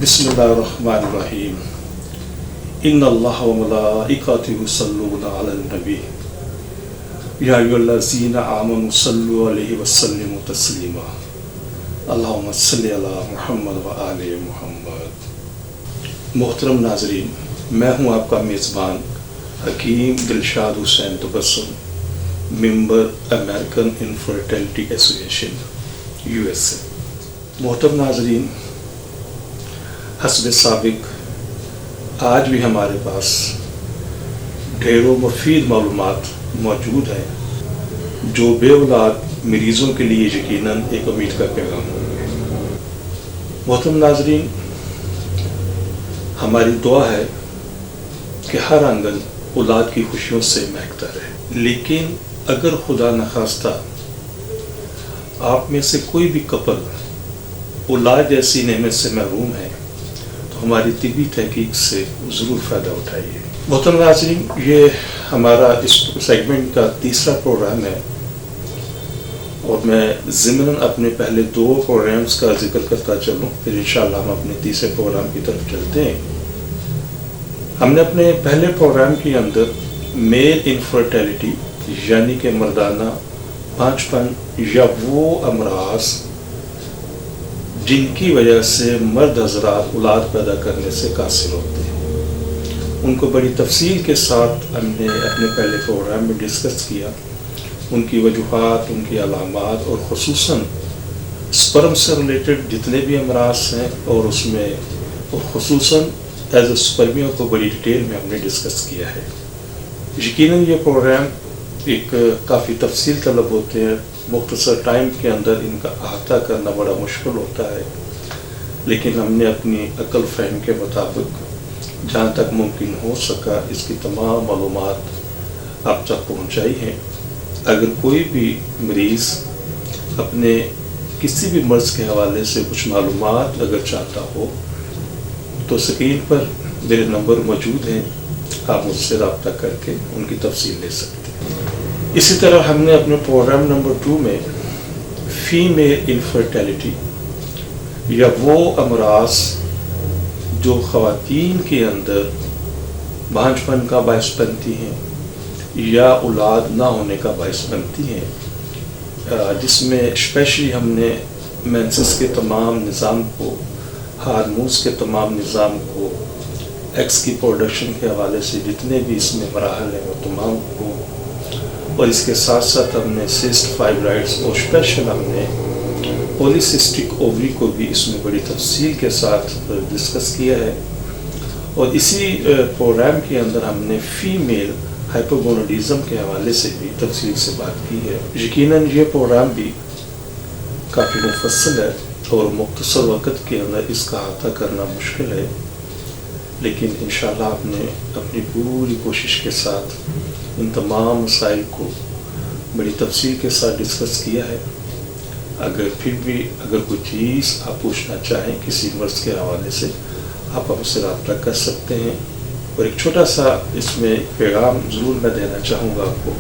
बिस्मिल्लाहिर्रहमानिर्रहीम। इन्नल्लाह व मलाइकातहु युसल्लूना अलन नबी या अय्युहल्लज़ीना आमनु सल्लु अलैहि व सल्लिमु तस्लीमा। अल्लाहुम्मा सल्लि अला मुहम्मद व आले मुहम्मद। मोहतरम नाज़रीन, मैं हूँ आपका मेज़बान Hakim Dilshad Hussain Tabassum, member American infertility association USA। मोहतरम नाज़रीन, हस्ब साबिक आज भी हमारे पास ढेरों मुफीद मालूमात मौजूद हैं जो बेऔलाद मरीज़ों के लिए यकीनन एक उम्मीद का पैगाम होंगे। मोहतरम नाज़रीन, हमारी दुआ है कि हर आंगन औलाद की खुशियों से महकता रहे, लेकिन अगर खुदा न खास्ता आप में से कोई भी कपल औलाद जैसी नेमत से महरूम है तो हमारी तिबी तहकीक से ज़रूर फ़ायदा उठाइए। मोहतरम नाज़रीन, ये हमारा इस सेगमेंट का तीसरा प्रोग्राम है और मैं ज़िमनन अपने पहले दो प्रोग्राम्स का जिक्र करता चलूँ, फिर इंशाअल्लाह हम अपने तीसरे प्रोग्राम की तरफ चलते हैं। हमने अपने पहले प्रोग्राम के अंदर मेल इनफर्टिलिटी यानी कि मर्दाना बांझपन या वो अमराज जिनकी वजह से मर्द हज़रात औलाद पैदा करने से कासिर होते हैं, उनको बड़ी तफसील के साथ हमने अपने पहले प्रोग्राम में डिस्कस किया। उनकी वजूहात, उनकी अलामात और ख़ुसूसन स्पर्म से रिलेटेड जितने भी अमराज हैं और उसमें ख़ुसूसन एज ए स्पर्मिया को बड़ी डिटेल में हमने डिस्कस किया है। यकीनन ये प्रोग्राम एक काफ़ी तफसील तलब होते हैं, मुख्तसर टाइम के अंदर इनका अहाता करना बड़ा मुश्किल होता है, लेकिन हमने अपनी अक्ल फहम के मुताबिक जहाँ तक मुमकिन हो सका इसकी तमाम मालूमात आप तक पहुँचाई हैं। अगर कोई भी मरीज़ अपने किसी भी मर्ज़ के हवाले से कुछ मालूमात अगर चाहता हो तो स्क्रीन पर मेरे नंबर मौजूद हैं, आप मुझसे रब्ता करके उनकी तफसील ले सकते हैं। इसी तरह हमने अपने प्रोग्राम नंबर 2 में फीमेल इनफर्टिलिटी या वो अमराज जो ख़वातीन के अंदर बांझपन का बायस बनती हैं या औलाद ना होने का बायस बनती हैं, जिसमें स्पेशली हमने मेंसेस के तमाम निज़ाम को, हार्मोन्स के तमाम निज़ाम को, एक्स की प्रोडक्शन के हवाले से जितने भी इसमें मराहल हैं वो तमाम को, और इसके साथ साथ हमने सिस्ट फाइब्राइड्स और स्पेशल हमने पॉलीसिस्टिक ओवरी को भी इसमें बड़ी तफसील के साथ डिस्कस किया है। और इसी प्रोग्राम के अंदर हमने फ़ीमेल हाइपोगोनाडिज़म के हवाले से भी तफसील से बात की है। यकीनन ये प्रोग्राम भी काफ़ी मुफस्सल है और मुख्तसर वक़्त के अंदर इसका अहाता करना मुश्किल है, लेकिन इंशाअल्लाह आपने अपनी पूरी कोशिश के साथ इन तमाम मसाइल को बड़ी तफसील के साथ डिस्कस किया है। अगर फिर भी अगर कोई चीज़ आप पूछना चाहें किसी मर्ज़ के हवाले से, आप हमसे रब्ता कर सकते हैं। और एक छोटा सा इसमें पैगाम ज़रूर मैं देना चाहूँगा आपको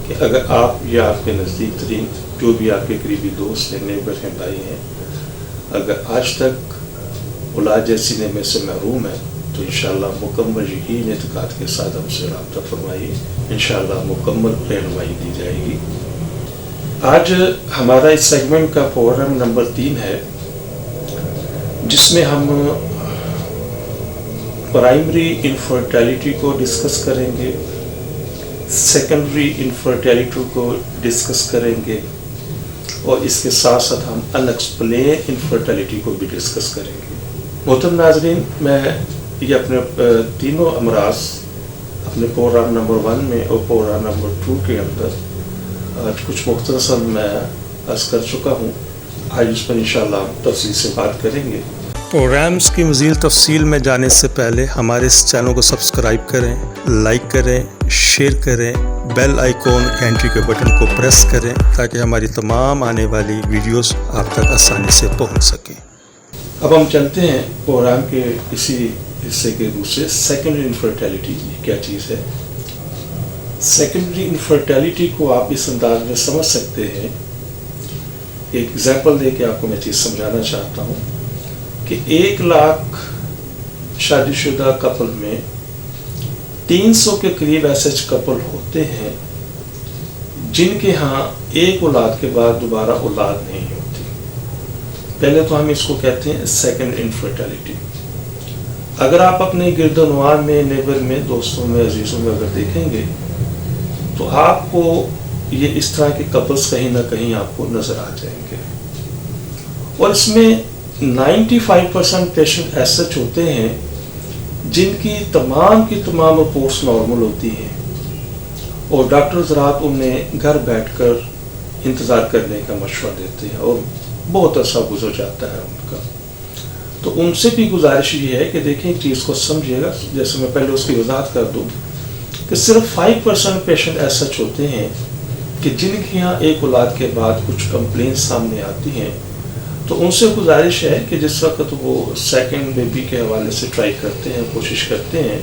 कि अगर आप या आपके नज़दीक तरीन जो भी आपके करीबी दोस्त हैं, नेबर हैं, भाई हैं, अगर आज तक औलाद जैसी नेमत से महरूम है तो इंशाअल्लाह मुकम्मल यकीन एतक़ाद के साथ हमसे रब्ता फरमाइए, इंशाअल्लाह मुकम्मल रहनुमाई दी जाएगी। आज हमारा इस सेगमेंट का प्रोग्राम नंबर 3 है, जिसमें हम प्राइमरी इनफर्टिलिटी को डिस्कस करेंगे, सेकेंडरी इनफर्टिलिटी को डिस्कस करेंगे और इसके साथ साथ हम अनएक्सप्लेन इनफर्टिलिटी को भी डिस्कस करेंगे। मोहतरम नाज़रीन, मैं ये अपने तीनों अमराज अपने प्रोग्राम नंबर 1 में और प्रोग्राम नंबर 2 के अंदर कुछ मुख्तसर मैं अर्ज़ कर चुका हूँ। आज इस पर इंशाअल्लाह तफसील से बात करेंगे। प्रोग्राम्स की मज़ीद तफसील में जाने से पहले हमारे इस चैनल को सब्सक्राइब करें, लाइक करें, शेयर करें, बेल आइकॉन घंटी के बटन को प्रेस करें ताकि हमारी तमाम आने वाली वीडियोस आप तक आसानी से पहुंच सकें। अब हम चलते हैं प्रोग्राम के इसी हिस्से के दूसरे, सेकेंडरी इनफर्टिलिटी क्या चीज़ है। सेकेंडरी इनफर्टिलिटी को आप इस अंदाज में समझ सकते हैं, एक एग्जाम्पल दे के आपको मैं चीज़ समझाना चाहता हूँ کہ 1 लाख شادی شدہ کپل میں 300 کے قریب ایسے کپل ہوتے ہیں جن کے ہاں ایک اولاد کے بعد دوبارہ اولاد نہیں ہوتی. پہلے تو ہم اس کو کہتے ہیں سیکنڈ انفرٹیلٹی. اگر آپ اپنے گرد و نواح میں، نیبر میں، دوستوں میں، عزیزوں میں اگر دیکھیں گے تو آپ کو یہ اس طرح کے کپلز کہیں نہ کہیں آپ کو نظر آ جائیں گے. اور اس میں 95% پیشنٹ ایسے ہوتے ہیں جن کی تمام رپورٹس نارمل ہوتی ہیں اور ڈاکٹر حضرات انہیں گھر بیٹھ کر انتظار کرنے کا مشورہ دیتے ہیں اور بہت عرصہ گزر جاتا ہے ان کا. تو ان سے بھی گزارش یہ ہے کہ دیکھیں ایک چیز کو سمجھیے گا. جیسے میں پہلے اس کی وضاحت کر دوں کہ صرف 5% پیشنٹ ایسا ہوتے ہیں کہ جن کے یہاں ایک اولاد کے بعد کچھ کمپلینس سامنے آتی ہیں. تو ان سے گزارش ہے کہ جس وقت وہ سیکنڈ بیبی کے حوالے سے ٹرائی کرتے ہیں، کوشش کرتے ہیں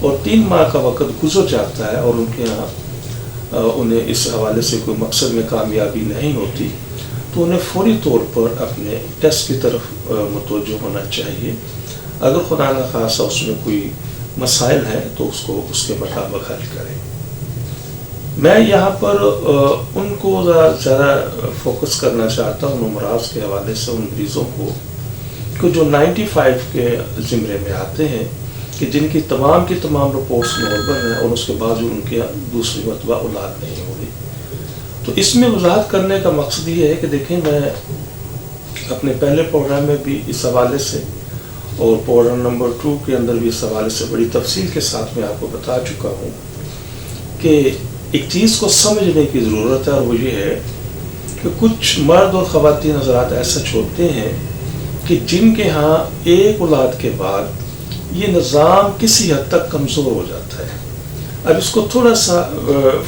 اور 3 ماہ کا وقت گزر جاتا ہے اور ان کے یہاں انہیں اس حوالے سے کوئی مقصد میں کامیابی نہیں ہوتی، تو انہیں فوری طور پر اپنے ٹیسٹ کی طرف متوجہ ہونا چاہیے. اگر خدا نخواستہ اس میں کوئی مسائل ہیں تو اس کو اس کے مطابق حل کریں. میں یہاں پر ان کو زیادہ فوکس کرنا چاہتا ہوں امراض کے حوالے سے، ان مریضوں کو کہ جو 95 کے زمرے میں آتے ہیں کہ جن کی تمام رپورٹس نارمل ہیں اور اس کے بعد ان کی دوسری مرتبہ اولاد نہیں ہو رہی. تو اس میں وضاحت کرنے کا مقصد یہ ہے کہ دیکھیں میں اپنے پہلے پروگرام میں بھی اس حوالے سے اور پروگرام نمبر 2 کے اندر بھی اس حوالے سے بڑی تفصیل کے ساتھ میں آپ کو بتا چکا ہوں کہ ایک چیز کو سمجھنے کی ضرورت ہے اور وہ یہ ہے کہ کچھ مرد اور خواتین حضرات ایسا ہوتے ہیں کہ جن کے ہاں ایک اولاد کے بعد یہ نظام کسی حد تک کمزور ہو جاتا ہے. اب اس کو تھوڑا سا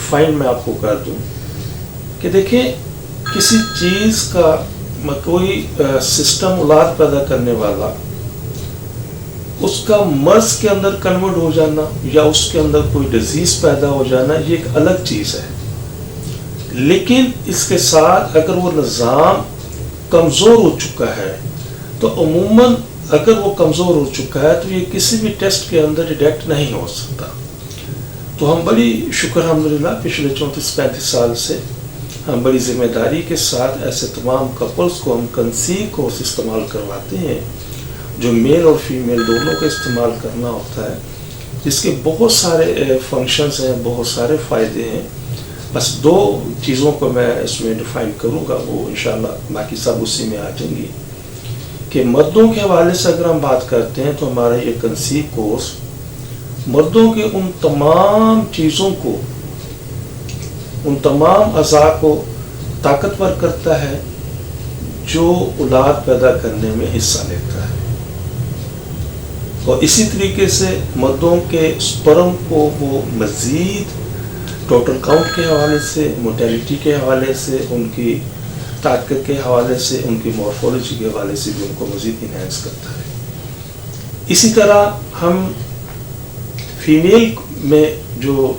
فائن میں آپ کو کر دوں کہ دیکھیں کسی چیز کا کوئی سسٹم اولاد پیدا کرنے والا اس کا مرض کے اندر کنورٹ ہو جانا یا اس کے اندر کوئی ڈیزیز پیدا ہو جانا یہ ایک الگ چیز ہے. لیکن اس کے ساتھ اگر وہ نظام کمزور ہو چکا ہے تو عموماً اگر وہ کمزور ہو چکا ہے تو یہ کسی بھی ٹیسٹ کے اندر ڈیٹیکٹ نہیں ہو سکتا. تو ہم بڑی شکر الحمدللہ پچھلے 34-35 سال سے ہم بڑی ذمہ داری کے ساتھ ایسے تمام کپلز کو ہم کنسیو کورس استعمال کرواتے ہیں جو میل اور فیمیل دونوں کا استعمال کرنا ہوتا ہے، جس کے بہت سارے فنکشنز ہیں، بہت سارے فائدے ہیں. بس 2 چیزوں کو میں اس میں ڈیفائن کروں گا، وہ انشاءاللہ باقی سب اسی میں آ جائیں گی. کہ مردوں کے حوالے سے اگر ہم بات کرتے ہیں تو ہمارا یہ کنسیو کورس مردوں کے ان تمام چیزوں کو، ان تمام اعضاء کو طاقتور کرتا ہے جو اولاد پیدا کرنے میں حصہ لیتا ہے. اور اسی طریقے سے مردوں کے سپرم کو وہ مزید ٹوٹل کاؤنٹ کے حوالے سے، موٹیلٹی کے حوالے سے، ان کی طاقت کے حوالے سے، ان کی مورفولوجی کے حوالے سے بھی ان کو مزید انہینس کرتا ہے. اسی طرح ہم فیمیل میں جو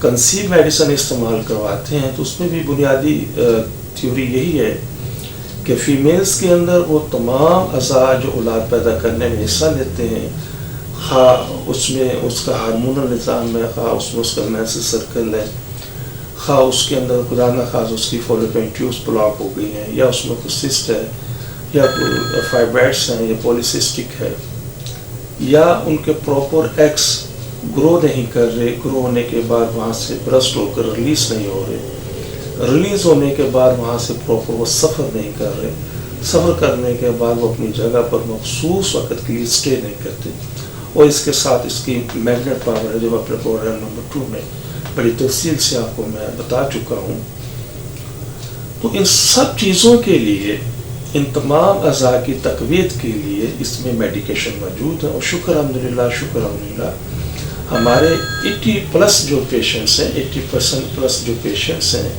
کنسیو میڈیسن استعمال کرواتے ہیں تو اس میں بھی بنیادی تھیوری یہی ہے کہ فیمیلز کے اندر وہ تمام اعضاء جو اولاد پیدا کرنے میں حصہ لیتے ہیں، خواہ اس میں اس کا ہارمونل نظام ہے، خواہ اس میں اس کا میسس سرکل ہے، خواہ اس کے اندر خدا نخواستہ اس کی فالوپین ٹیوبس بلاک ہو گئی ہیں، یا اس میں کوئی سسٹ ہے، یا کوئی فائبرائڈس ہیں، یا پولیسسٹک ہے، یا ان کے پراپر ایگس گرو نہیں کر رہے، گرو ہونے کے بعد وہاں سے برسٹ ہو کر ریلیز نہیں ہو رہے، ریلیز ہونے کے بعد وہاں سے پراپر وہ سفر نہیں کر رہے، سفر کرنے کے بعد وہ اپنی جگہ پر مخصوص وقت کے لیے اسٹے نہیں کرتے. اور اس کے ساتھ اس کی میگنیٹ پاور ہے جو اپنے پروگرام نمبر 2 میں بڑی تفصیل سے آپ کو میں بتا چکا ہوں. تو ان سب چیزوں کے لیے، ان تمام اعضاء کی تقویت کے لیے اس میں میڈیکیشن موجود ہے. اور شکر الحمدللہ ہمارے 80+ جو پیشنٹس ہیں، 80% جو پیشنٹس ہیں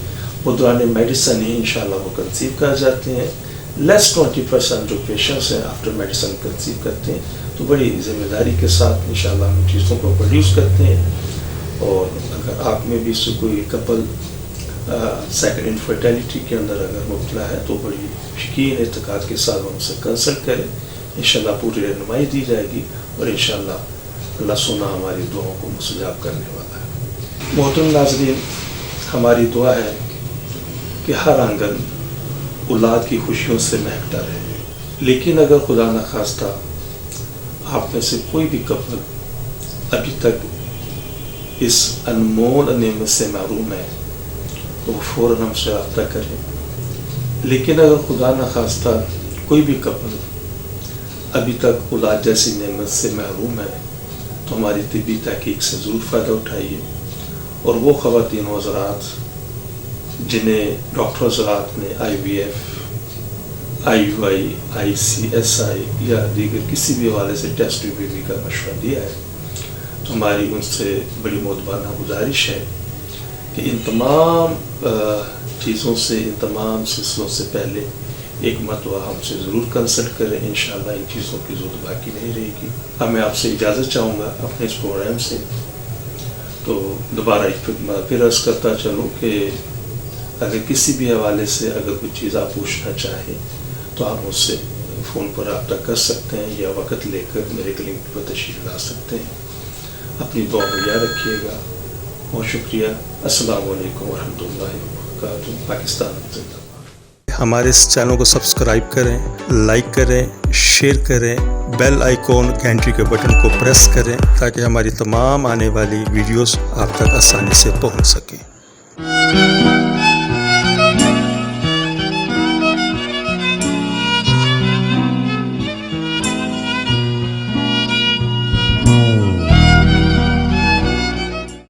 وہ دوران میڈیسن ہی انشاءاللہ وہ کنسیو کر جاتے ہیں. لیس 20% جو پیشنٹس ہیں آفٹر میڈیسن کنسیو کرتے ہیں. تو بڑی ذمہ داری کے ساتھ انشاءاللہ ہم چیزوں کو پروڈیوس کرتے ہیں. اور اگر آپ میں بھی سے کوئی کپل سیکنڈ انفرٹیلٹی کے اندر اگر مبتلا ہے تو بڑی یقین اعتقاد کے ساتھ ہم سے کنسلٹ کریں. इंशाल्लाह पूरी रहनुमाई दी जाएगी और इंशाल्लाह अल्लाह सुना हमारी दुआओं को मुस्तजाब करने वाला है। मोहतरम नाज़रीन, हमारी दुआ है कि हर आंगन औलाद की खुशियों से महकता रहे। लेकिन अगर खुदा न खास्ता आप में से कोई भी कपल अभी तक इस अनमोल नेमत से महरूम है तो वो फ़ौरन हमसे रब्ता करें। लेकिन अगर खुदा न खास्ता कोई भी कपल अभी तक औलाद जैसी नेमत से महरूम है तो हमारी तिब्बी तहकीक से ज़रूर फ़ायदा उठाइए। और वो ख़वातीन हज़रात जिन्हें डॉक्टर हज़रात ने IVF, IUI, ICSI या दीगर किसी भी हवाले से टेस्ट बेबी का मशवरा दिया है, तो हमारी उनसे बड़ी मोतबाना गुजारिश है कि इन तमाम चीज़ों से, इन तमाम सिलसिलों से पहले एक मरतबा हमसे ज़रूर कंसल्ट करें। इंशाअल्लाह इन चीज़ों की ज़रूरत बाकी नहीं रहेगी। अब मैं आपसे इजाज़त चाहूँगा अपने इस प्रोग्राम से। तो दोबारा एक फिर अर्ज़ करता चलूँ कि अगर किसी भी हवाले से अगर कोई चीज़ आप पूछना चाहें तो आप मुझसे फ़ोन पर रब्ता कर सकते हैं या वक़्त लेकर मेरे क्लिनिक पर तशरीफ़ ला सकते हैं। अपनी दुआ में याद रखिएगा। बहुत शुक्रिया। अस्सलामु अलैकुम वरहमतुल्लाहि वबरकातुहू। पाकिस्तान जिंदाबाद। हमारे इस चैनल को सब्सक्राइब करें, लाइक करें, शेयर करें, बेल आइकॉन घंटी के बटन को प्रेस करें ताकि हमारी तमाम आने वाली वीडियोस आप तक आसानी से पहुंच सकें।